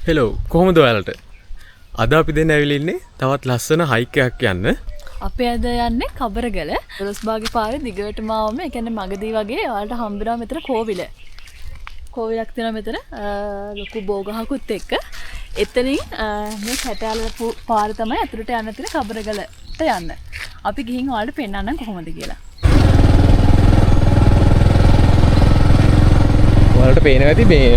Hello කොහොමද ඔයාලට? අද අපි දෙන්න ඇවිල්ලා ඉන්නේ තවත් ලස්සන හයික් එකක් යන්න. අපි අද යන්නේ කබරගල. දොළොස්බාගේ පාරේ දිගටම ආවම ඒ කියන්නේ මගදී වගේ ඔයාලට හම්බ වෙනවා මෙතන කෝවිල. කෝවිලක් තියෙනවා මෙතන ලොකු බෝගහකුත් එක්ක. එතනින් මේ කැටාල පාර තමයි අතුරට යන්න තියෙන කබරගලට යන්න. අපි ගිහින් ඔයාලට පෙන්නන්නම් කොහොමද කියලා. ඔයාලට පේනවා ඇති මේ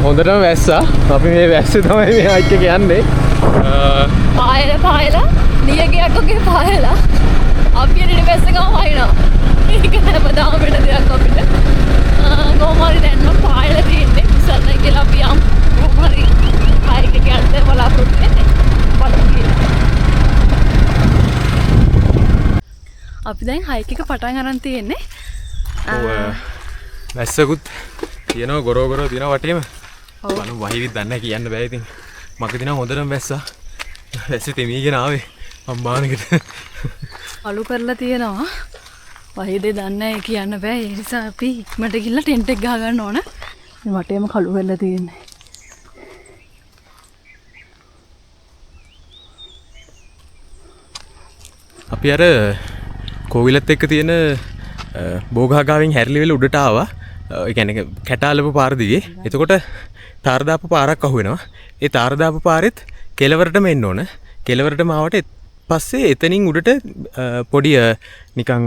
හොඳටම වැස්සා. අපි මේ වැස්සේ තමයි මේ හයික් එක යන්නේ. පායලා නියගයක් ඔගේ පායලා අපි එන්නේ වැස්ස ගම වහිනවා. ඒක හැමදාම වෙන දෙයක් අපිට. කොහොමද දැන් මම පායලා තියෙන්නේ ඉස්සරහ කියලා අපි යම් කොහොමද හයික් එක යන්න බලාපොරොත්තු වෙන්නේ. අපි දැන් හයික් එක පටන් අරන් තියෙන්නේ. වැස්සකුත් තියෙනවා ගොරෝ තියෙනවා වටේම. බලමු වහිවිත් දන්නේ කියන්න බෑ ඉතින්. මග දින හොඳටම වැස්සා. වැස්සේ තෙමීගෙන ආවේ අම්බානකට. අලු කරලා තියෙනවා. වහිදේ දන්නේ කියන්න බෑ. ඒ නිසා අපි ඉක්මනට ගිහලා ටෙන්ට් එක ගහ ගන්න ඕන. මේ වටේම කළු වෙලා තියෙන්නේ. අපි අර කෝවිලත් එක්ක තියෙන බෝගහගාවෙන් හැරිලිවෙල උඩට ආවා. ඒ කියන්නේ කැටාලපු පාර දිගේ. එතකොට තාර දාපු පාරක් අහු වෙනවා. ඒ තාර දාපු පාරෙත් කෙළවරටම එන්න ඕන. කෙළවරටම ආවට පස්සේ එතනින් උඩට පොඩි නිකන්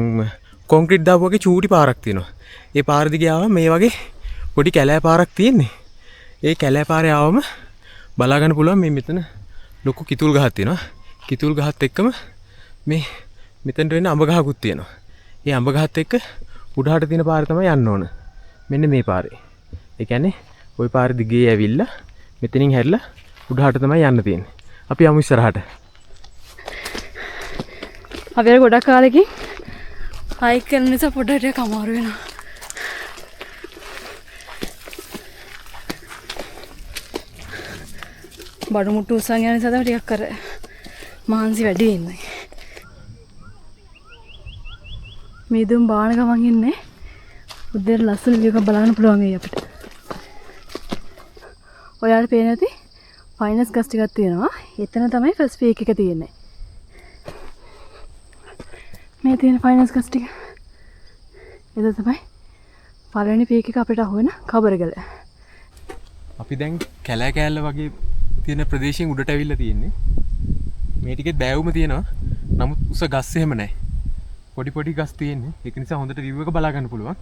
කොන්ක්‍රීට් දාපු වගේ චූටි පාරක් තියෙනවා. ඒ පාර දිගේ ආවම මේ වගේ පොඩි කැලෑ පාරක් තියෙන්නේ. ඒ කැලෑ පාරේ ආවම බලා ගන්න පුළුවන් මේ මෙතන ලොකු කිතුල් ගහක් තියෙනවා. කිතුල් ගහත් එක්කම මේ මෙතනට වෙන අඹ ගහකුත් තියෙනවා. ඒ අඹ ගහත් එක්ක උඩහට තියෙන පාර තමයි යන්න ඕන. මෙන්න මේ පාරේ. ඒ කියන්නේ ওই පාර දිගේ ඇවිල්ලා මෙතනින් හැරිලා උඩහට තමයි යන්න තියෙන්නේ. අපි යමු ඉස්සරහට. අපි අර ගොඩක් කාලෙකින් හයික් කරන නිසා පොඩට ටිකක් අමාරු වෙනවා. බඩු මුට්ටු උස්සන් යන නිසා තමයි ටිකක් අර මහන්සි වැඩි වෙන්නේ. මේ දුම් බාන ගමන් ඉන්නේ. උදේට ලස්සන view එකක් බලන්න පුළුවන් වෙයි අපිට. ඔයාලට පේන්නේ නැති ෆයිනස් ගස් ටිකක් තියෙනවා. එතන තමයි ෆස්ට් පීක් එක තියෙන්නේ. මේ තියෙන ෆයිනස් ගස් ටික. එතන තමයි පළවෙනි පීක් එක අපිට අහුවෙන කබරගල. අපි දැන් කැලෑ කෑල්ල වගේ තියෙන ප්‍රදේශයෙන් උඩට ඇවිල්ලා තියෙන්නේ. මේ ටිකේ බෑවුම තියෙනවා. නමුත් උස ගස් එහෙම නැහැ. පොඩි ගස් තියෙන්නේ. ඒක නිසා හොඳට view එක බලා ගන්න පුළුවන්.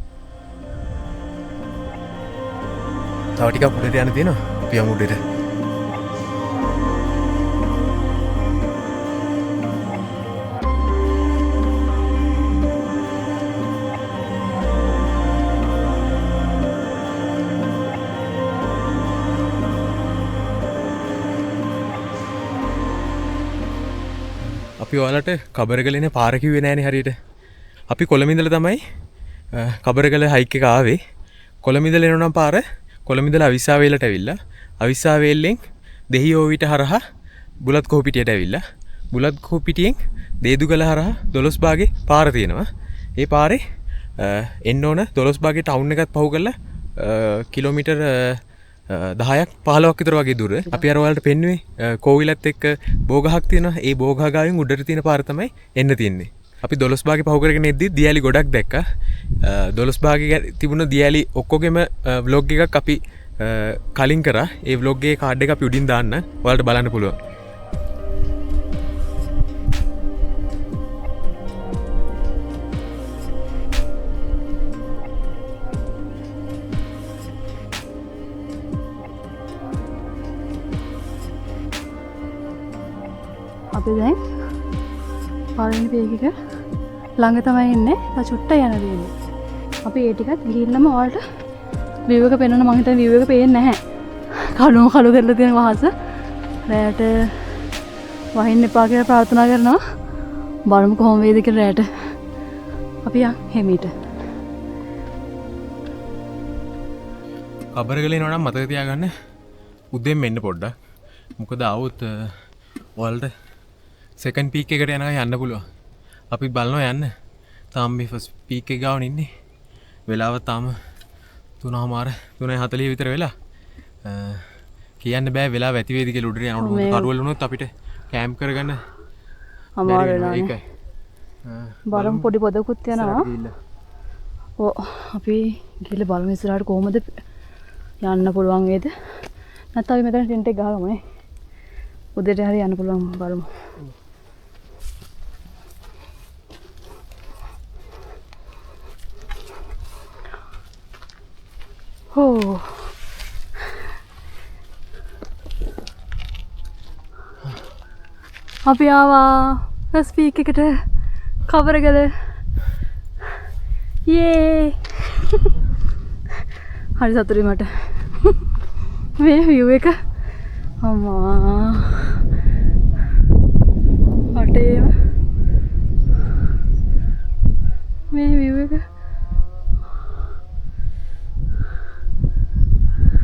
තව ටිකක් උඩට යන්න තියෙනවා. අපි යමු උඩට. අපි ඔයාලට කබරගලේ පාර කිව්වේ නෑනේ හරියට. අපි කොළඹ ඉඳලා තමයි කබරගල හයික් එක ආවේ. කොළඹ ඉඳලා එනවා නම් පාර කොළඹ ඉඳලා අවිස්සාවේලට ඇවිල්ලා අවිස්සාවේලෙන් දෙහියෝවිට හරහා බුලත් කොහොපිටියට ඇවිල්ලා බුලත් කොහොපිටියෙන් දේදුගල හරහා දොළොස්බාගේ පාර තියෙනවා. ඒ පාරේ එන්න ඕන දොළොස්බාගේ ටවුන් එකත් පහු කරලා කිලෝමීටර් 10ක් 15ක් විතර වගේ දුර. අපි අර ඔයාලට පෙන්නුවේ කෝවිලත් එක්ක බෝගහක් තියෙනවා. ඒ බෝගහ ගාවෙන් උඩට තියෙන පාර තමයි එන්න තියෙන්නේ. අපි දොළොස්බාගේ පහු කරගෙන එද්දි දියැලි ගොඩක් දැක්කා. දොළොස්බාගේ තිබුණ දියැලි ඔක්කොගෙම ව්ලොග් එකක් අපි කලින් කරා. ඒ ව්ලොග් එකේ කාඩ් එක අපි උඩින් දාන්න. ඔයාලට බලන්න පුළුවන්. අපි දැන් පළවෙනි පීක් එක ළඟ තමයි ඉන්නේ. තා චුට්ට යන දෙන්නේ. අපි ඒ ටිකත් ගිහින්නම ඔයාලට view එක පෙන්වන්න. මම හිතන්නේ view එක පේන්නේ නැහැ. කළු කරලා තියෙන වහස. රැයට වහින්න එපා කියලා ප්‍රාර්ථනා කරනවා. බලමු කොහොම වේද කියලා රැයට. අපි යන් හෙමීට. කබරගලේ එනවා නම් මතක තියාගන්න උදේම එන්න පොඩ්ඩක්. මොකද ආවොත් ඔයාලට සෙකන්ඩ් පීක් එකට යනවා යන්න පුළුවන්. අපි බලනවා යන්න. තාම මේ ෆස්ට් පීක් එක ගාවන ඉන්නේ. වෙලාව තාම 3:40 විතර වෙලා. කියන්න බෑ වෙලා වැති වේද කියලා උඩට යනකොට කඩවල වුණොත් අපිට කැම්ප් කරගන්න අමාරු වෙනවා නේ. ඒකයි. බලමු පොඩි පොදකුත් යනවා. ඔව් අපි ගිහලා බලමු ඉස්සරහට කොහමද යන්න පුළුවන් වේද? නැත්නම් අපි මෙතන ටෙන්ට් එක ගහගමු නේ. උදේට හරි යන්න පුළුවන් බලමු. හෝ අපි ආවා ස්පීක් එකට කවරගල යේ හරි සතුටුයි මට මේ view එක අම්මා අටේම මේ view එක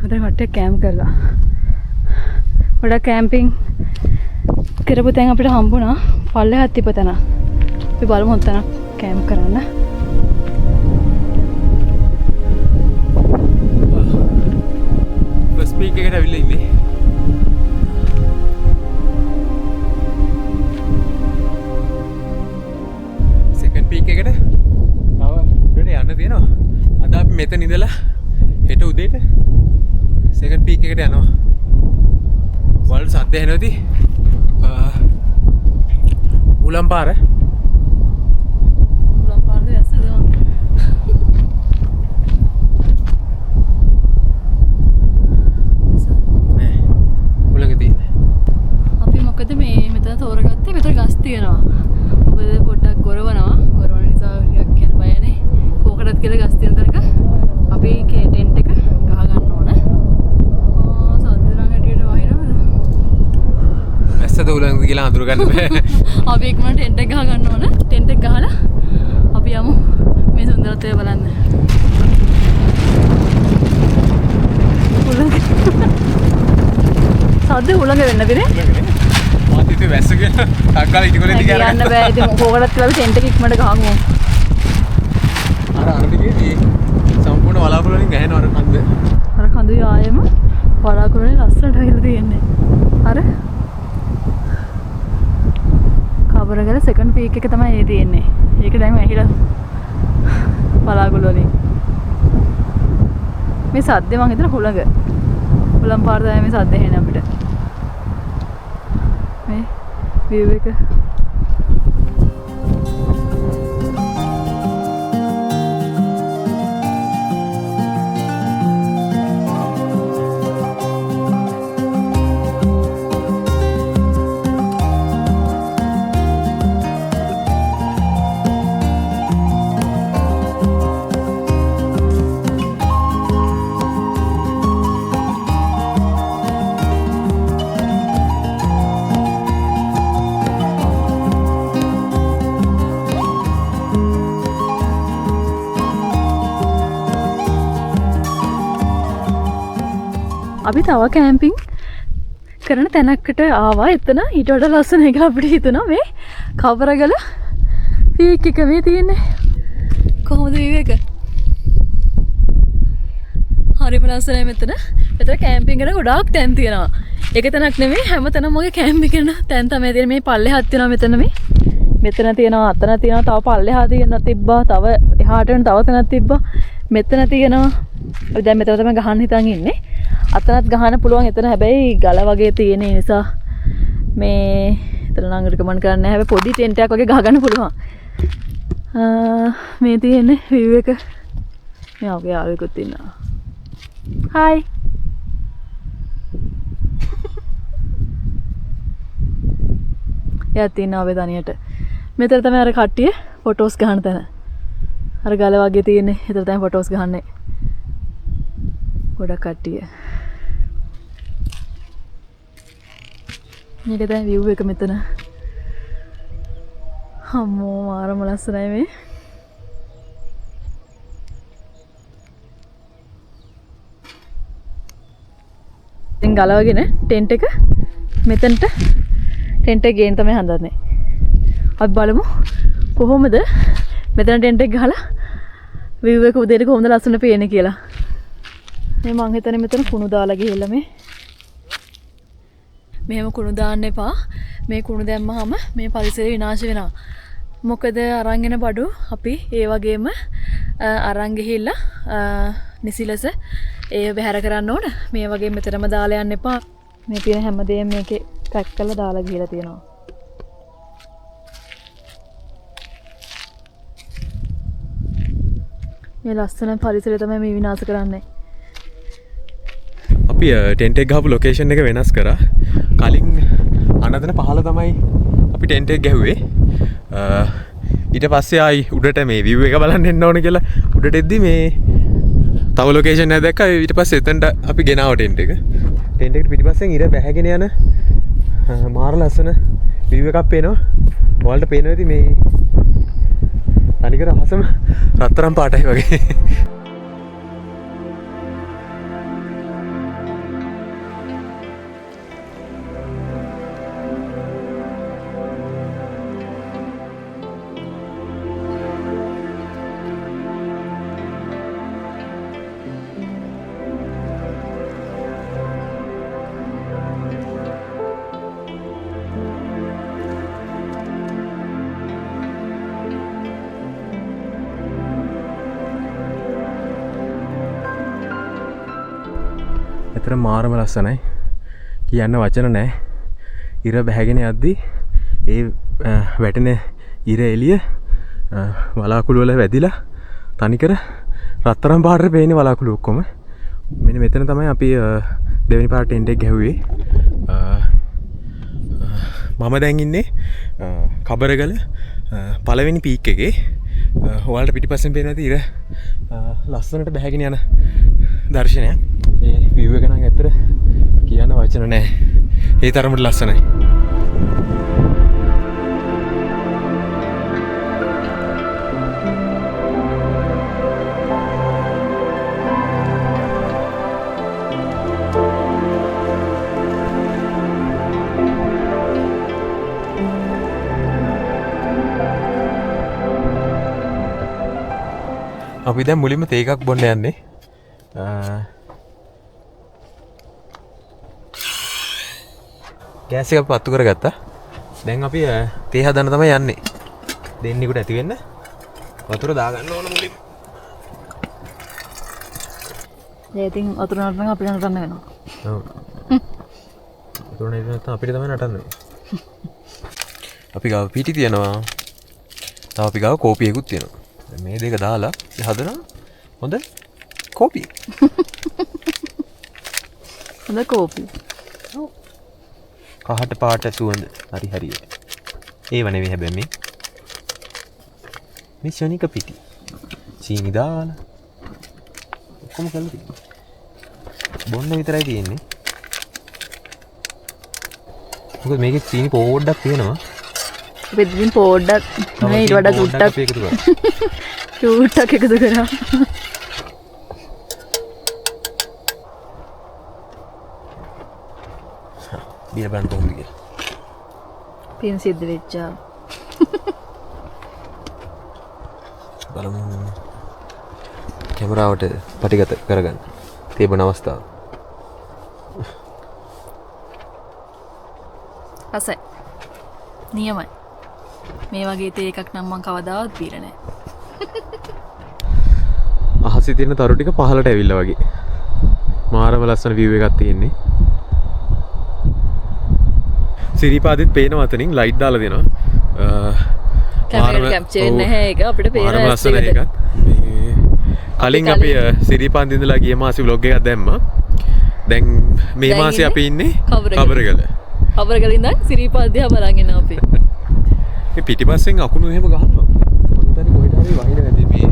මට කට්ටිය කැම්ප් කරලා වඩා කැම්පින් කරපු තැන් අපිට හම්බුණා පල්ලෙහාත් තිබ්බ තැන. අපි බලමු ඔතන කැම්ප් කරන්න. ෆස්ට් පීක් එකට අවිල්ලා ඉන්නේ. සෙකන්ඩ් පීක් එකට තව උඩට යන්න තියෙනවා. අද අපි මෙතන ඉඳලා හෙට උදේට සෙකන්ඩ් පීක් එකට යනවා. වලට සද්ද එනවති. උලම්පාර උලම්පාරද ඇස්සද නෑ උලඟ තියෙන්නේ. අපි මොකද මේ මෙතන තෝරගත්තේ මෙතන ගස් තියෙනවා. මොකද පොඩ්ඩක් ගොරවනවා. ගොරවන නිසා ටිකක් යන බයනේ. කෝකටත් කියලා ගස් තියෙන තැනක අපි ටෙන්ට් එක ගහ ගන්න ඕන. සද්ද නම් හැටියට වහිනවද? ඇස්සද උලඟද කියලා අඳුර ගන්න බෑ. අපි ඉක්මනට ටෙන්ට් එක ගහ ගන්න ඕන. ටෙන්ට් එක ගහලා අපි යමු මේ සුන්දරත්වය බලන්න. උලඟ සද්ද උලඟ වෙන්න බිනේ. මාත් ඉතින් වැස්ස කියලා ටක්කාල ඉටිකොලේ දිග යන්න බෑ. ඉතින් කෝකටත් කියලා අපි ටෙන්ට් එක ඉක්මනට ගහමු. අර දිගේ සම්පූර්ණ වලාකුළු වලින් ගහනවා අර කන්ද. අර කඳුයි ආයෙම වලාකුළු වලින් ලස්සනට වෙලා තියෙන්නේ. අර කබරගල සෙකන්ඩ් පීක් එක තමයි ඒ තියෙන්නේ. ඒක දැන් ඇහිලා බලාගුළු වලින්. මේ සද්දේ මං හිතන හුළඟ. හුළම් පාර තමයි මේ සද්දේ එන්නේ අපිට. මේ view එක අපි තව කැම්පින් කරන තැනකට ආවා. එතන ඊට වඩා ලස්සන එක අපිට හිතුණා මේ කබරගල පීක් එක මේ තියෙන්නේ. කොහොමද view එක? හරිම ලස්සනයි මෙතන. මෙතන කැම්පින් කරන ගොඩාක් තැන් තියෙනවා. එක තැනක් නෙමෙයි හැම තැනම ඔය කැම්පින් කරන තැන් තමයි තියෙන්නේ. මේ පල්ලෙහාත් තියෙනවා මෙතන මේ. මෙතන තියෙනවා අතන තියෙනවා තව පල්ලෙහා තියෙනවා තිබ්බා. තව එහාට වෙන තව තැනක් තිබ්බා. මෙතන තියෙනවා. අපි දැන් මෙතන තමයි ගහන්න හිතන් ඉන්නේ. අතනත් ගහන්න පුළුවන්. එතන හැබැයි ගල වගේ තියෙන නිසා මේ එතන නම් රිකමන්ඩ් කරන්නේ නැහැ. හැබැයි පොඩි ටෙන්ට් එකක් වගේ ගහ ගන්න පුළුවන්. මේ තියෙන්නේ view එක. මේ අපේ යාළුවෙකුත් ඉන්නවා. හායි. එයා තියෙනවා අපේ තනියට. මෙතන තමයි අර කට්ටිය ෆොටෝස් ගන්න තැන. අර ගල වගේ තියෙන්නේ. එතන තමයි ෆොටෝස් ගහන්නේ. ගොඩක් කට්ටිය. මේක තමයි view එක මෙතන. අම්මෝ මාරම ලස්සනයි මේ. දැන් ගලවගෙන ටෙන්ට් එක මෙතනට ටෙන්ට් එක ගේන්න තමයි හදන්නේ. අපි බලමු කොහොමද මෙතන ටෙන්ට් එක ගහලා view එක උදේට කොහොමද ලස්සන පේන්නේ කියලා. මේ මං හිතන්නේ මෙතන කුණු දාලා ගිහලා මේ මෙහෙම කුණු දාන්න එපා. මේ කුණු දැම්මහම මේ පරිසරය විනාශ වෙනවා. මොකද අරන් එන බඩු අපි ඒ වගේම අරන් ගිහිල්ලා නිසිලස ඒ බැහැර කරන්න ඕන. මේ වගේ මෙතරම දාලා යන්න එපා. මේ තියෙන හැමදේම මේකේ පැක් කරලා දාලා ගිහලා තියෙනවා. මේ ලස්සන පරිසරය තමයි මේ විනාශ කරන්නේ. අපි ටෙන්ට් එක ගහපු ලොකේෂන් එක වෙනස් කරා. කලින් අනදන පහළ තමයි අපි ටෙන්ට් එක ගැහුවේ. ඊට පස්සේ ආයි උඩට මේ view එක බලන්න එන්න ඕන කියලා උඩට එද්දි මේ තව ලොකේෂන් එකක් දැක්කා. ඊට පස්සේ එතනට අපි ගෙනාවා ටෙන්ට් එක. ටෙන්ට් එකට පිටිපස්සෙන් ඉර බැහැගෙන යන මාර ලස්සන view එකක් පේනවා. ඔයාලට පේනවා ඉතින් මේ තනිකර අහසම රත්තරන් පාටයි වගේ. ඇතර මාරම ලස්සනයි කියන්න වචන නෑ. ඉර බැහැගෙන යද්දි ඒ වැටෙන ඉර එළිය වලාකුළු වල වැදිලා තනිකර රත්තරන් පාටට පේන්නේ වලාකුළු ඔක්කොම. මෙන්න මෙතන තමයි අපි දෙවෙනි පාට ටෙන්ට් එක ගැහුවේ. මම දැන් ඉන්නේ කබරගල පළවෙනි පීක් එකේ. ඔයාලට පිටිපස්සෙන් පේනවා ඉතින් ඉර ලස්සනට බැහැගෙන යන දර්ශනයක්. ඒ view එක නම් ඇත්තට කියන්න වචන නැහැ. ඒ තරමට ලස්සනයි. අපි දැන් මුලින්ම තේ එකක් බොන්න යන්නේ. ගෑස් එක පත්තු කරගත්තා. දැන් අපි තේ හදන්න තමයි යන්නේ. දෙන්නෙකුට ඇති වෙන්න වතුර දාගන්න ඕන මුලින්ම. ඒ ඉතින් වතුර නටන අපිට නටන්න වෙනවා. ඔව්. වතුර නටන අපිට තමයි නටන්න වෙන්නේ. අපි ගාව පීටි තියනවා. තව අපි ගාව කෝපියකුත් තියෙනවා. මේ දෙක දාලා හදනවා හොඳ කෝපි. හොඳ කෝපි. කහට පාට සුවඳ හරි හරි. ඒව නෙවෙයි හැබැයි මේ ශනික පිටි. චීනි දාලා ඔක්කොම කරලා තියෙනවා. බොන්න විතරයි තියෙන්නේ. මොකද මේකේ චීනි පොඩ්ඩක් තියෙනවා. වෙද්දින් පොඩ්ඩක් නේ ඊට වඩා චුට්ටක් එකතු කරා. චුට්ටක් එකතු කරා. බිය බන් කොහොමද කියලා. පින් සිද්ධ වෙච්චා. බලමු. කැමරාවට පටිගත කරගන්න. තිබෙන අවස්ථාව. හසයි. නියමයි. මේ වගේ තේ එකක් නම් මම කවදාවත් බීලා නැහැ. අහසේ තියෙන තරු ටික පහළට ඇවිල්ලා වගේ. මාරම ලස්සන view එකක් තියෙන්නේ. සිරිපාදෙත් පේනවා අතනින් ලයිට් දාලා දෙනවා. කැමරා කැප්චර් වෙන්නේ නැහැ ඒක අපිට පේන මාරම ලස්සන එකක්. කලින් අපි සිරිපාන්ද ඉඳලා ගිය මාසේ vlog එකක් දැම්මා. දැන් මේ මාසේ අපි ඉන්නේ කබරගල. කබරගල ඉඳන් සිරිපාද දිහා බලන් ඉන්නවා අපි. මේ පිටිපස්සෙන් අකුණු එහෙම ගහනවා. මම හිතන්නේ කොහෙට හරි වහින වැඩි මේ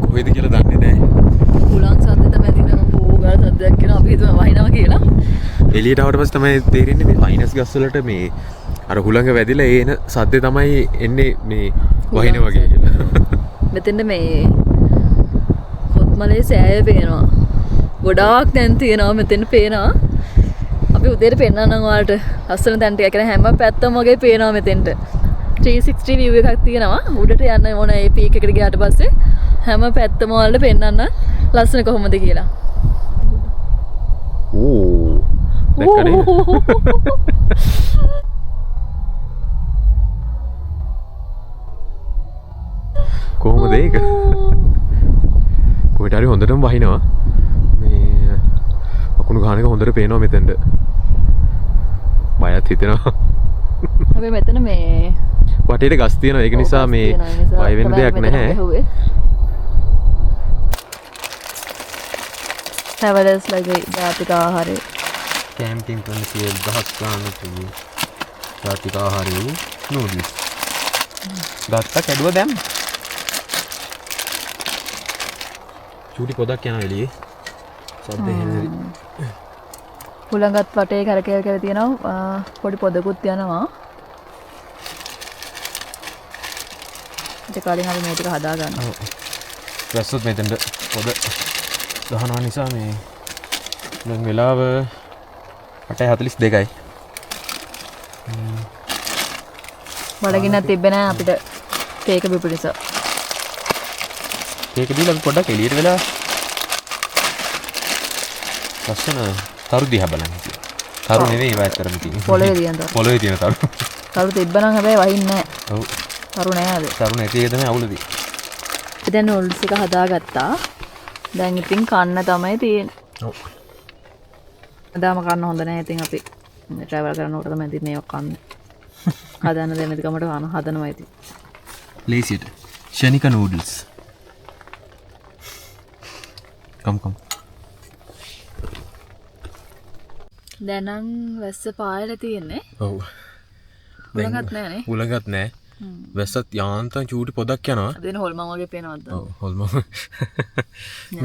කොහෙද කියලා දන්නේ නැහැ. උලන් සද්ද තමයි දිනන පෝගාල සද්දයක් කියන අපි හිතුවා වහිනවා කියලා. එළියට ආවට පස්සේ තමයි තේරෙන්නේ මේ පයින්ස් ගස් වලට මේ අර හුළඟ වැදිලා එන සද්දේ තමයි එන්නේ මේ වහින වගේ කියලා. මෙතෙන්ද මේ කොත්මලේ සෑය පේනවා. ගොඩාක් දැන් තියෙනවා මෙතෙන් පේනවා. අපි උදේට පෙන්නන්නම් ඔයාලට ලස්සන තැන් ටික. කියන්නේ හැම පැත්තම වගේ පේනවා මෙතෙන්ට. 360 view එකක් තියෙනවා. උඩට යන්න ඕන ඒ පීක් එකට ගියාට පස්සේ හැම පැත්තම ඔයාලට පෙන්නන්න ලස්සන කොහොමද කියලා. ඕ දැක්කනේ කොහොමද ඒක කොහෙට හරි හොඳටම වහිනවා මේ අකුණු ගහන එක හොඳට පේනවා මෙතෙන්ට බයත් හිතෙනවා අපි මෙතන මේ වටේට ගස් තියෙනවා ඒක නිසා මේ බය වෙන්න දෙයක් නැහැ හැවලස් ලගේ ජාතික ආහාරය කැම්පින් කරන සියල් දහස් ගානක් තිබු ජාතික ආහාරය වූ නූඩල්ස් ගත්තා කැඩුව දැම්ම චූටි පොදක් යනවා එළියේ සද්ද එහෙම හුළඟත් වටේ කරකැව කියලා තියෙනවා පොඩි පොදකුත් යනවා ඊට කලින් අපි මේ ටික හදා ගන්නවා වැස්සොත් මෙතෙන්ට පොද ගහනවා නිසා මේ දැන් වෙලාව 8:42යි බඩගින්නක් තිබ්බේ නැහැ අපිට කේක බිපු නිසා ඒක දීලා අපි පොඩ්ඩක් එළියට වෙලා ලස්සන තරු දිහා බලන්න කියලා. තරු නෙවෙයි ඒවා ඇත්තරම තියෙන්නේ. පොළවේ තියෙන තරු. පොළවේ තියෙන තරු. තරු තිබ්බනම් හැබැයි වහින්නේ නැහැ. ඔව්. තරු නැහැ අද. තරු නැති එක තමයි අවුලදී. අපි දැන් නූඩල්ස් එක හදාගත්තා. දැන් ඉතින් කන්න තමයි තියෙන්නේ. ඔව්. අදාම කන්න හොඳ නැහැ. ඉතින් අපි ට්‍රැවල් කරනකොට තමයි ඉතින් මේක කන්නේ. හදන්න දෙන්න දිගමට කන හදනවා ඉතින්. ලේසියට. ෂනිකා නූඩල්ස්. Come. දැනන් වැස්ස පායලා තියෙන්නේ. ඔව්. උලඟත් නැහනේ. උලඟත් නැහැ. වැස්සත් යාන්තම් චූටි පොදක් යනවා. දෙන හොල්මන් වගේ පේනවද? ඔව් හොල්මන්.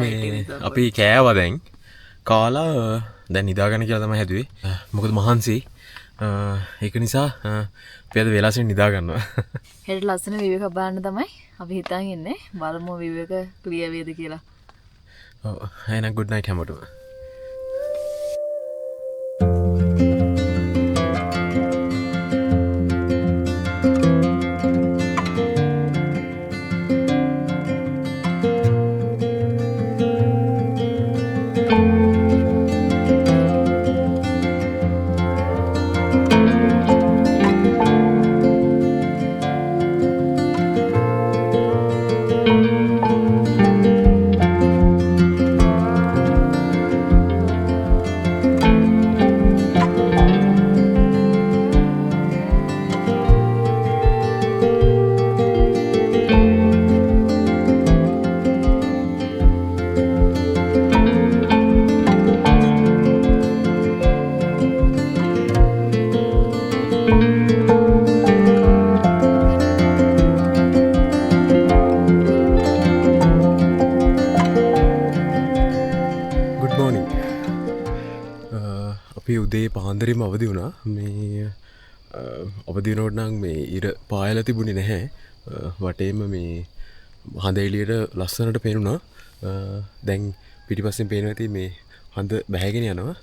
මේ අපි කෑවා දැන්. කාලා දැන් නිදාගන්න කියලා තමයි හැදුවේ. මොකද මහන්සි. ඒක නිසා අපි අද වෙලාසින් නිදා ගන්නවා. හෙට ලස්සන view එකක් බලන්න තමයි අපි හිතන් ඉන්නේ. බලමු view එක ක්ලියර් වේද කියලා. ඔව් එහෙනම් good night හැමෝටම. උදේ පාන්දරේම අවදි වුණා මේ අවදි වුණොත් නම් මේ ඉර පායලා තිබුණේ නැහැ වටේම මේ හඳ එළියට ලස්සනට පේනුණා දැන් පිටිපස්සෙන් පේනවා ඇති මේ හඳ බැහැගෙන යනවා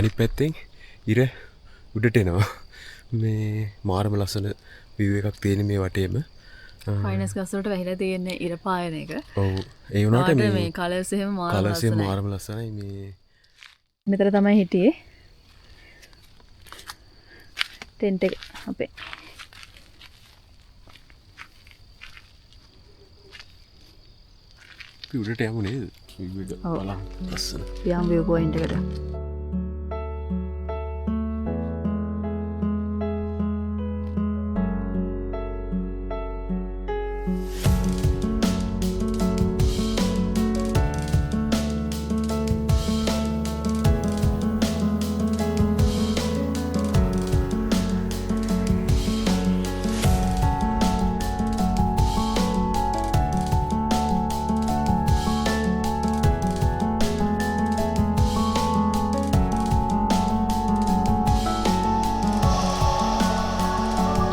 අනිත් පැත්තෙන් ඉර උඩට එනවා මේ මාරම ලස්සන view එකක් තියෙන මේ වටේම ෆයිනස් ගස් වලට වැහිලා තියෙන ඉර පායන එක ඔව් ඒ වුණාට මේ කලර්ස් එහෙම මාරම ලස්සනයි මේ මෙතන තමයි හිටියේ ටෙන්ට් එක අපේ උඩට යමු නේද view එක බලන්න ලස්සන යම් view point එකට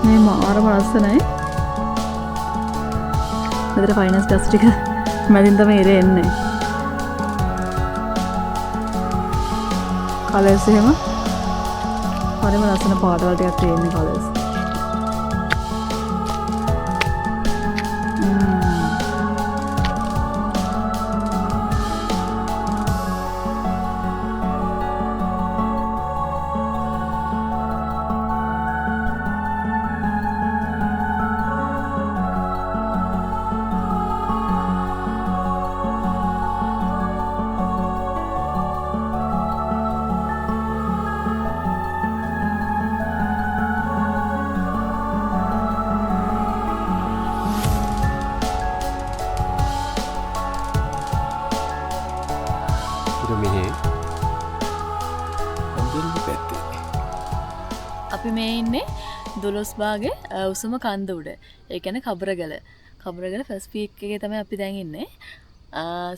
මේ මාරම ලස්සනයි. මෙතන ෆයිනස් ගස් ටික මැදින් තමයි ඉර එන්නේ. කලර්ස් එහෙම හරිම ලස්සන පාටවල් ටිකක් තියෙන්නේ කලර්ස්. මේක මෙහෙ අන්තිම පැත්තේ. අපි මේ ඉන්නේ දොළොස් බාගේ උසම කන්ද උඩ. ඒ කියන්නේ කබරගල. කබරගල ෆස්ට් පීක් එකේ තමයි අපි දැන් ඉන්නේ.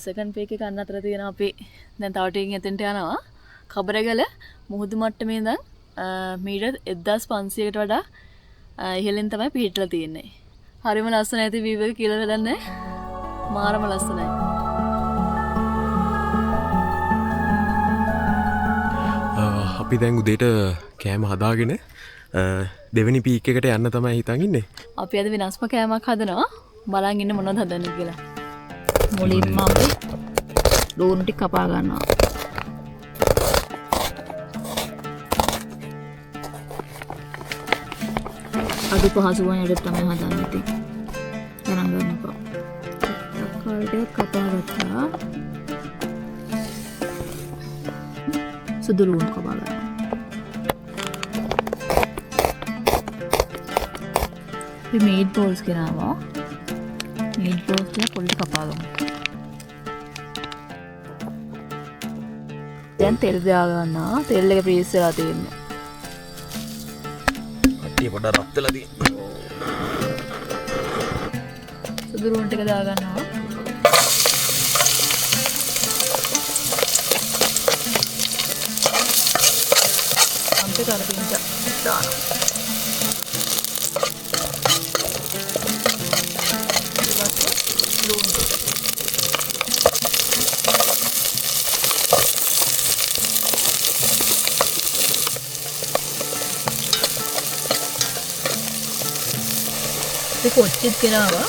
සෙකන්ඩ් පීක් එක අන්න අතර තියෙනවා අපි දැන් තව ටිකකින් එතෙන්ට යනවා. කබරගල මුහුදු මට්ටමේ ඉඳන් මීටර් 1500කට වඩා ඉහළින් තමයි පිහිටලා තියෙන්නේ. හරිම ලස්සනයි ඇති view එක කියලා හදන්නේ. මාරම ලස්සනයි. අපි දැන් උදේට කෑම හදාගෙන දෙවෙනි පීක් එකට යන්න තමයි හිතන් ඉන්නේ. අපි අද විනාශම කෑමක් හදනවා. බලන් ඉන්න මොනවද හදන්නේ කියලා. මුලින්ම අපි ලුණු ටික කපා ගන්නවා. අද පහසු වුණාට තමයි හදන්නේ ඉතින්. ගණන් ගන්නකෝ. තක්කාලි ටික කපා ගත්තා. සුදු ලුණු කපා ගන්නවා. අපි මීට් බෝල්ස් ගෙනාවා. මීට් බෝල්ස් ටික පොඩි කපා ගමු. දැන් තෙල් දාගන්නවා. තෙල් එක ප්‍රීස් වෙලා තියෙනවා. කට්ටිය පොඩ්ඩක් රත් වෙලා තියෙනවා. සුදු ලුණු ටික දාගන්නවා. අන්තිමට කරපින්ච දානවා. කොච්චිත් ගෙනාවා.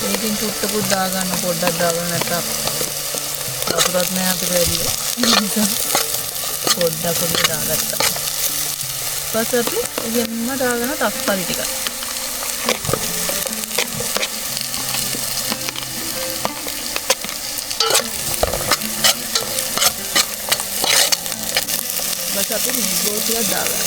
මේකෙන් චුට්ටකුත් දාගන්න පොඩ්ඩක් දාගන්න නැත්නම් වතුරත් නෑ අපිට වැඩිව. පොඩ්ඩක් පොඩ්ඩක් දාගත්තා. ඊපස්සේ අපි ඉගෙනම දාගන්න තක්කාලි ටික. බස් අපි නිබ්බෝ ටික දාගන්න.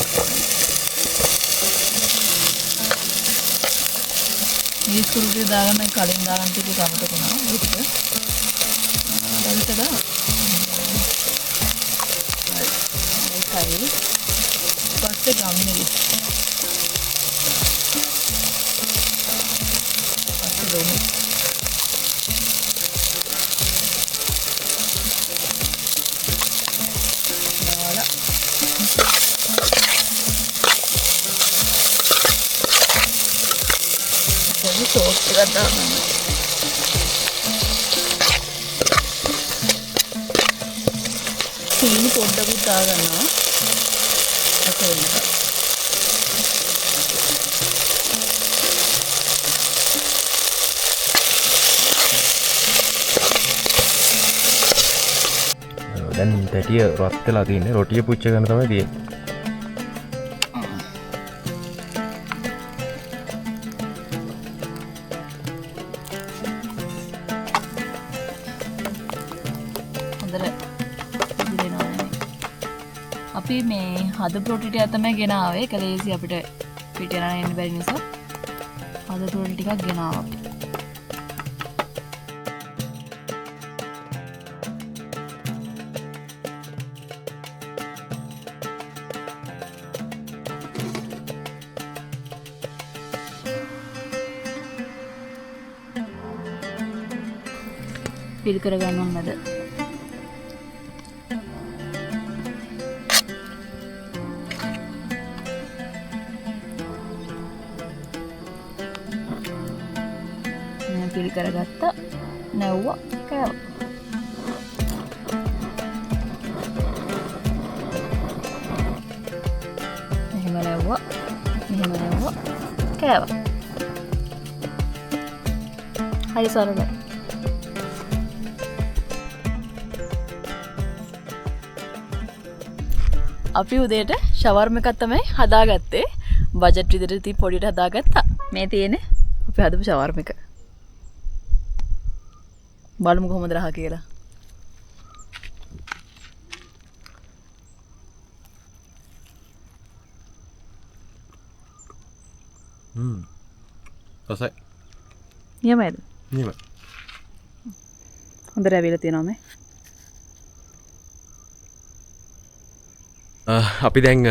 මිස් කුරුටි දාගන්න කලින් දාගන්න ටික කමතක වුණා ඒක. දැන්ටද ඒකයි පස්සේ ගම්නේ. පස්සේ දොමු. දාලා සෝස් ටිකක් දාන්න. සීනි පොඩ්ඩකුත් දාගන්නවා. ඒක දැන් පැටිය රත් වෙලා තියෙන්නේ. රොටිය පුච්ච ගන්න තමයි තියෙන්නේ. අපි මේ හදපු රොටි ටික තමයි ගෙනාවේ. කලේසි අපිට පිට යන එන්න බැරි නිසා හදපු රොටි ටිකක් ගෙනාවා අපි. පිල් කර ගන්නවද? පිල් කරගත්තා. නැව්වා කෑවා. එහෙම නැව්වා. මෙහෙම නැව්වා කෑවා. හරි සරලයි. අපි උදේට ෂවර්ම එකක් තමයි හදාගත්තේ. බජට් විදිහට ඉතින් පොඩියට හදාගත්තා. මේ තියෙන්නේ අපි හදපු ෂවර්ම එක. බලමු කොහොමද රහ කියලා. රසයි. නියමයිද? නියමයි. හොඳට ඇවිල්ලා තියෙනවා මේ. අපි දැන්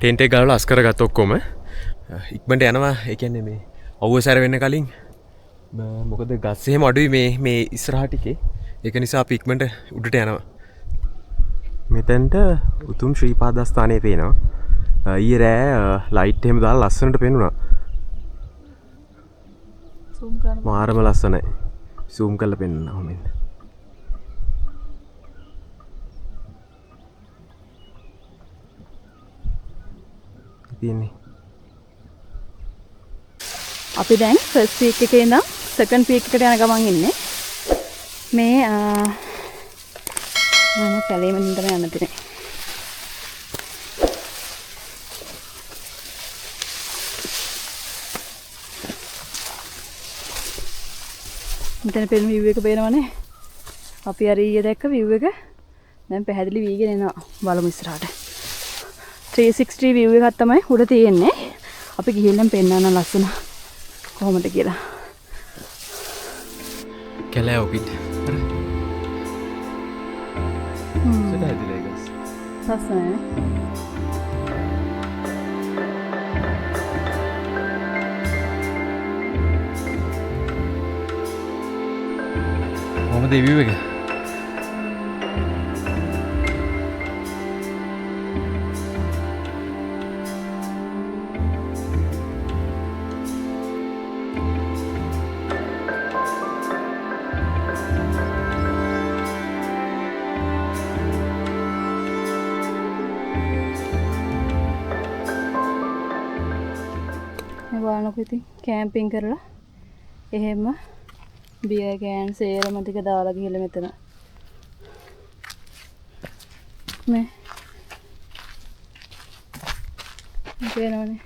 ටෙන්ට් එක ගාලා අස් කරගත්ත ඔක්කොම ඉක්මනට යනවා. ඒ කියන්නේ මේ අවුව සැර වෙන්න කලින් මොකද ගස් එහෙම අඩුයි මේ ඉස්සරහ ටිකේ. ඒක නිසා අපි ඉක්මනට උඩට යනවා. මෙතෙන්ට උතුම් ශ්‍රීපාදස්ථානය පේනවා. ඊයේ රෑ ලයිට් එහෙම දාලා ලස්සනට පේනුණා. සූම් කරන්න. මාරම ලස්සනයි. සූම් කරලා පෙන්නනවා මෙන්න. තියෙන්නේ. අපි දැන් ෆස්ට් පීක් එකේ ඉඳන් සෙකන්ඩ් පීක් එකට යන ගමන් ඉන්නේ. මේ මම කැලේම නින්දම යන්න තියෙන්නේ. මෙතන පෙළම view එක පේනවනේ. අපි අර ඊයේ දැක්ක view එක දැන් පැහැදිලි වීගෙන එනවා. බලමු ඉස්සරහට. 360 view එකක් තමයි උඩ තියෙන්නේ. අපි ගිහින් පෙන්නන්න ලස්සන කොහොමද කියලා. කැලෑ ඔකිට. සදාදිලා ගස්. ලස්සනයි. මොකද view එක? බලනකො ඉතින් කැම්පින් කරලා එහෙම බියර් කෑන් සේරම ටික දාලා ගිහලා මෙතන මේ පේනවනේ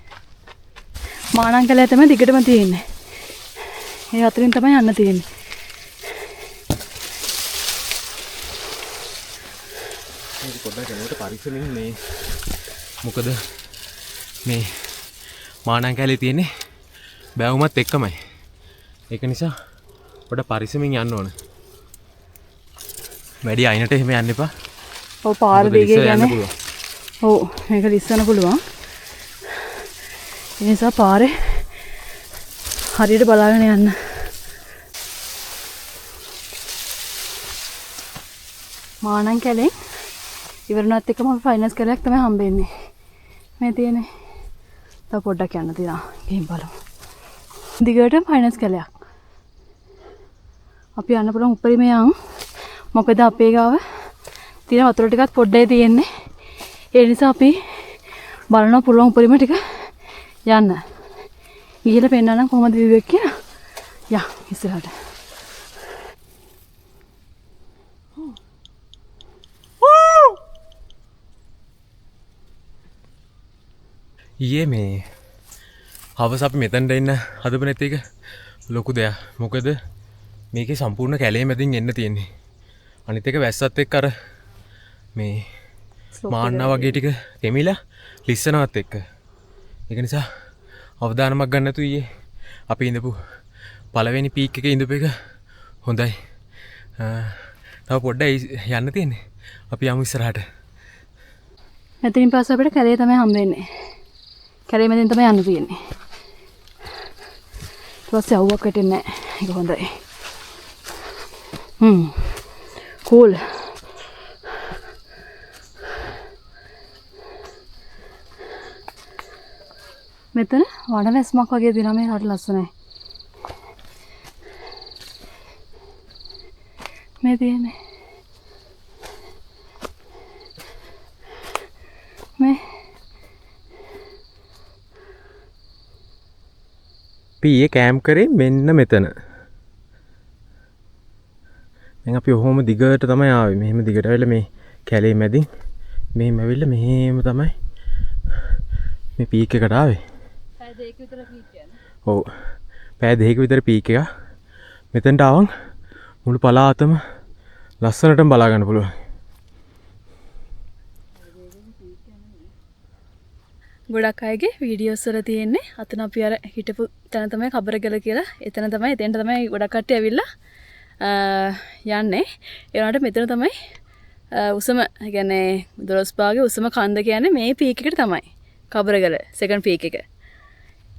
මානං කැලේ තමයි දිගටම තියෙන්නේ. ඒ අතරින් තමයි යන්න තියෙන්නේ. මේක පොඩ්ඩක් යනකොට පරිස්සමින් මේ මොකද මේ මානං කැලේ තියෙන්නේ බැවුමත් එක්කමයි. ඒක නිසා පොඩ පරිස්සමින් යන්න ඕන. වැඩි අයිනට එහෙම යන්න එපා. ඔව් පාර දිගේ යන්නේ. ඔව් මේක ලිස්සන්න පුළුවන්. ඒ නිසා පාරේ හරියට බලාගෙන යන්න. මානං කැලේ ඉවරනත් එක්කම ෆයිනල්ස් කැලයක් තමයි හම්බෙන්නේ. මේ තියෙන්නේ. තව පොඩ්ඩක් යන්න තියෙනවා. ගිහින් බලමු. දිගට ෆයිනල්ස් කැලයක්. අපි යන්න පුළුවන් උඩරිම යන්. මොකද අපේ ගාව තියෙන වතුර ටිකත් පොඩ්ඩයි තියෙන්නේ. ඒ නිසා අපි බලන්න පුළුවන් උඩරිම ටික යන්න. ගිහලා පෙන්නනම් කොහමද view එක කියලා. යා ඉස්සරහට. ඊයේ මේ හවස අපි මෙතනට එන්න හදපු නැති එක ලොකු දෙයක්. මොකද මේකේ සම්පූර්ණ කැලේ මැදින් එන්න තියෙන්නේ. අනිත් එක වැස්සත් එක්ක අර මේ මාන්නා වගේ ටික තෙමිලා ලිස්සනවත් එක්ක. ඒක නිසා අවදානමක් ගන්න නැතු ඊයේ අපි ඉඳපු පළවෙනි පීක් එකේ ඉඳපු එක හොඳයි. තව පොඩ්ඩයි යන්න තියෙන්නේ. අපි යමු ඉස්සරහට. මෙතනින් පස්සේ අපිට කැලේ තමයි හම්බෙන්නේ. කැලේ මැදින් තමයි යන්න තියෙන්නේ. ඊට පස්සේ අවුවක් වැටෙන්නේ නැහැ. ඒක හොඳයි. cool. මෙතන වඩ වැස්මක් වගේ දිනා මේ හරි ලස්සනයි. මේ තියෙන්නේ. මේ පීයේ කෑම්ප් කරේ මෙන්න මෙතන. දැන් අපි ඔහොම දිගට තමයි ආවේ. මෙහෙම දිගට ඇවිල්ලා මේ කැලේ මැදින් මෙහෙම ඇවිල්ලා මෙහෙම තමයි මේ පීක් එකට ආවේ. පැය දෙකක විතර පීක් යනවා. ඔව්. පැය දෙකක විතර පීක් එක. මෙතනට ආවම මුළු පළාතම ලස්සනටම බලා ගන්න පුළුවන්. ගොඩක් අයගේ වීඩියෝස් වල තියෙන්නේ අතන අපි අර හිටපු තැන තමයි කබරගල කියලා. එතන තමයි එතෙන්ට තමයි ගොඩක් කට්ටිය ඇවිල්ලා යන්නේ. ඒ වුණාට මෙතන තමයි උසම කියන්නේ 12 පාගේ උසම කන්ද කියන්නේ මේ පීක් එකට තමයි. කබරගල සෙකන්ඩ් පීක් එක.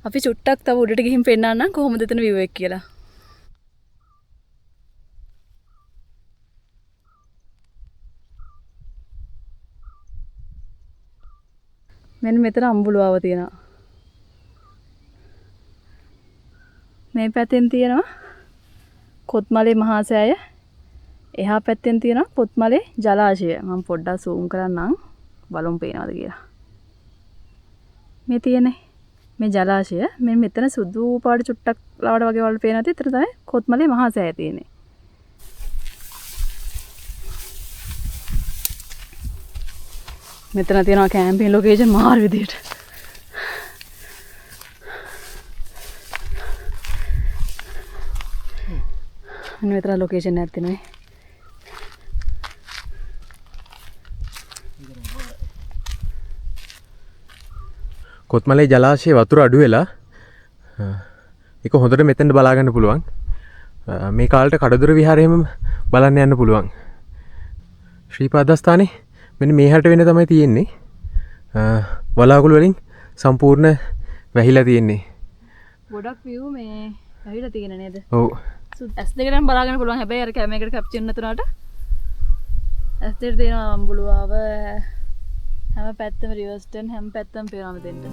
අපි චුට්ටක් තව උඩට ගිහින් පෙන්නන්නම් කොහොමද එතන view එක කියලා. මෙන්න මෙතන අම්බුලුවාව තියෙනවා. මේ පැත්තෙන් තියෙනවා කොත්මලේ මහා සෑය. එහා පැත්තෙන් තියෙනවා පොත්මලේ ජලාශය. මම පොඩ්ඩක් zoom කරන්නම් බලමු පේනවද කියලා. මේ තියෙන්නේ මේ ජලාශය. මේ මෙතන සුදු පාට චුට්ටක් ලාවට වගේ වල පේනවාද? ඊතර තමයි කොත්මලේ මහා සෑය තියෙන්නේ. මෙතන තියෙනවා කැම්පින් ලොකේෂන් මාර විදියට. අන්න මෙතන ලොකේෂන් එකක් තියෙනවා. කොත්මලේ ජලාශයේ වතුර අඩු වෙලා ඒක හොඳට මෙතෙන්ට බලා ගන්න පුළුවන්. මේ කාලේට කඩදොර විහාරයේම බලන්න යන්න පුළුවන්. ශ්‍රීපාදස්ථානේ මෙන්න මේ හැට වෙන තමයි තියෙන්නේ. වලාකුළු වලින් සම්පූර්ණ වැහිලා තියෙන්නේ. ගොඩක් view මේ වැහිලා තියෙන නේද? ඔව්. S2 බලා ගන්න පුළුවන්. හැබැයි අර කැමරේකට කැප්චර් නැතුණාට S2 තියෙන අම්බුලුවාව හැම පැත්තම රිවර්ස් ටර්න් හැම පැත්තම පේනවා මෙතෙන්ට.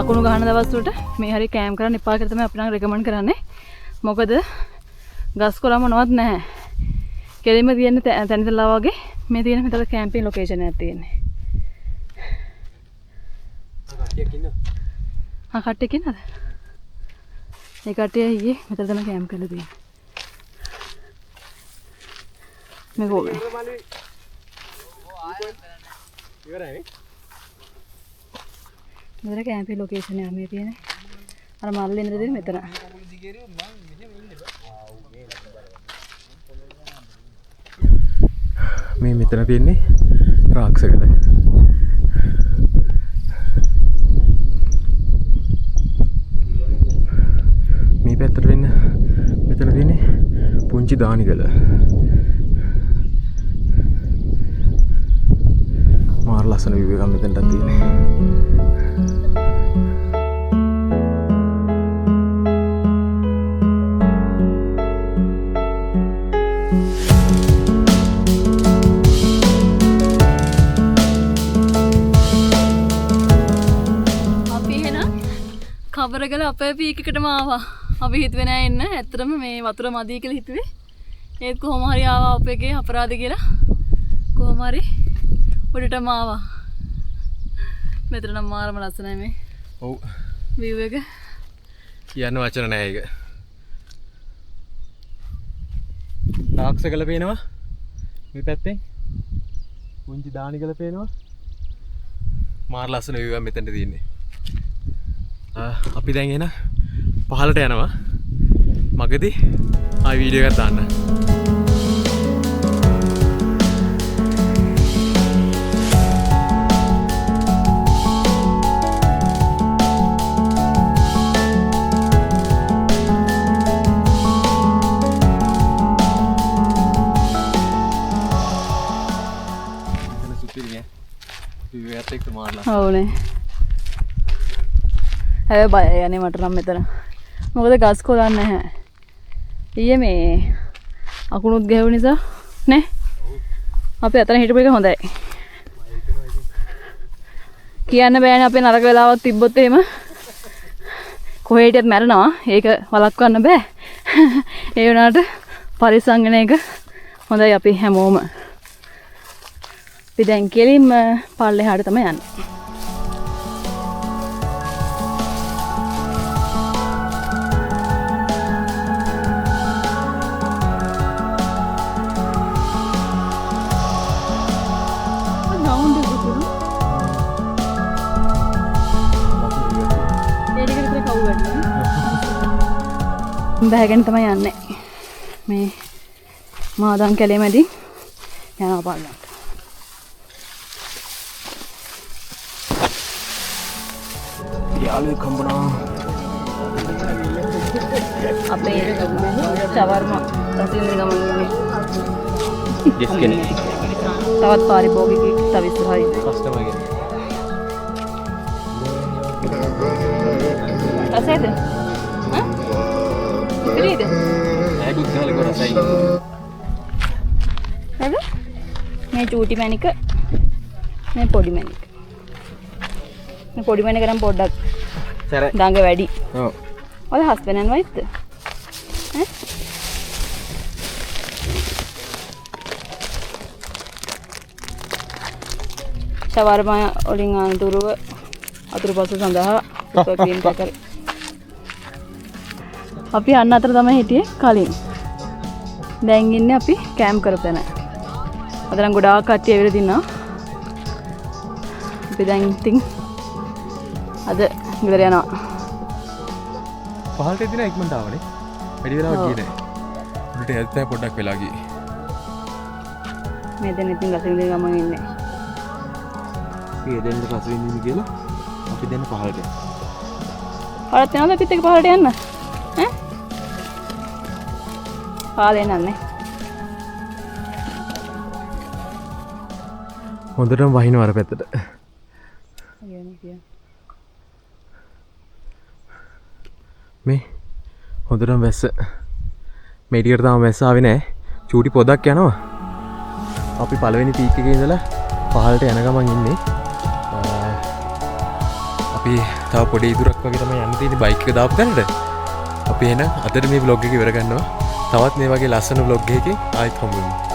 අකුණු ගහන දවස් වලට මේ හරිය කැම්ප් කරන්න එපා කියලා තමයි අපි නම් රෙකමන්ඩ් කරන්නේ. මොකද ගස් කොළන් මොනවත් නැහැ. කෙලින්ම තියෙන තැනිතලා වගේ මේ තියෙන මෙතන කැම්පින් ලොකේෂන් එකක් තියෙන්නේ. කට්ටියක් ඉන්නවා. කට්ටියක් ඉන්නද? ඒ කට්ටිය ඊයේ මෙතන තමයි කැම්ප් කරලා තියෙන්නේ. මේ කොහේ? ඉවරයි. මෙතන කැම්පින් ලොකේෂන් එක මේ තියෙන්නේ. අර මල්ලේ ඉඳලා තියෙන්නේ මෙතන. මේ මෙතන තියෙන්නේ රාක්ෂකල. මේ පැත්තට වෙන්න මෙතන තියෙන්නේ පුංචි දානිගල. මාර ලස්සන view එකක් මෙතනට තියෙන්නේ. කබරගල අපේ පීක් එකටම ආවා. අපි හිතුවේ නෑ එන්න. ඇත්තටම මේ වතුර මදි කියලා හිතුවේ. ඒත් කොහොම හරි ආවා අපේ එකේ අපරාධ කියලා. කොහොම හරි උඩටම ආවා. මෙතන නම් මාරම ලස්සනයි මේ. ඔව්. view එක. කියන්න වචන නෑ ඒක. රාක්ෂකල පේනවා. මේ පැත්තෙන් පුංචි දානිගල පේනවා. මාර ලස්සන view එකක් මෙතනට තියෙන්නේ. අපි දැන් එන පහලට යනවා. මගදී ආයි වීඩියෝ එකක් දාන්න. එතන සුපිරිනේ. වීඩියෝ එකත් එක්ක මාරලා. ඔව්නේ. හැබැයි බයයි යන්නේ මට නම් මෙතන. මොකද ගස් කොළන් නැහැ. ඊයේ මේ අකුණුත් ගැහුව නිසා නේ. අපි අතන හිටපු එක හොඳයි. කියන්න බෑනේ අපේ නරක වෙලාවක් තිබ්බොත් එහෙම කොහේ හිටියත් මැරෙනවා. ඒක වළක්වන්න බෑ. ඒ වුණාට පරිස්සම් වෙන එක හොඳයි අපි හැමෝම. අපි දැන් කෙලින්ම පල්ලෙහාට තමයි යන්නේ. බෑගෙන තමයි යන්නේ. මේ මාදන් කැලේ මැදින් යනවා පාලනට. යාළුවෙක් හම්බුණා. අපේ ෂවර්ම රසින් ගමන් ගෙස් කෙනෙක්. තවත් පාරිභෝගිකයෙක් තව ඉස්සරහින්. කස්ටමර් කෙනෙක්. රසයිද? හා? පිළිද? නෑකුත් ගහලා කරසයි. හරිද? මේ චූටි මැණික මේ පොඩි මැණික. මේ පොඩි මැණික නම් පොඩ්ඩක් සැර. දඟ වැඩි. ඔව්. ඔය හස්බන්ඩ් and wife ද? ඈ? ෂවර්ම වලින් අනතුරුව අතුරුපසු සඳහා ප්‍රොටීන් පැකර්. අපි අන්න අතර තමයි හිටියේ කලින්. දැන් ඉන්නේ අපි කැම්ප් කරපු තැන. අද නම් ගොඩාක් කට්ටිය ඇවිල්ලා තිනවා. අපි දැන් ඉතින් අද ගෙදර යනවා. පහලට එදින ඉක්මනට ආවනේ. වැඩි වෙලාවක් ගියේ නෑ. උඩට යද්දී පොඩ්ඩක් වෙලා ගියේ. මේ දැන් ඉතින් ගසින් ගමන් ඉන්නේ. අපි දෙන්න පස්සේ ඉන්නේ කියලා අපි දෙන්න පහලට යනවා. පහලට යනවද අපිත් එක්ක පහලට යන්න? ඈ? පාලේ නන්නේ. හොඳටම වහිනවා අර පැත්තට. මේ හොඳටම වැස්ස. මේ ටිකට තාම වැස්ස ආවේ නෑ. චූටි පොදක් යනවා. අපි පළවෙනි පීක් එකේ ඉඳලා පහළට යන ගමන් ඉන්නේ. අපි තව පොඩි ඉදුරක් වගේ තමයි යන්න තියෙන්නේ බයික් එක දාපු තැනට. අපි එහෙනම් අදට මේ vlog එක ඉවර ගන්නවා. තවත් මේ වගේ ලස්සන vlog එකකින් ආයෙත් හම්බ වෙමු.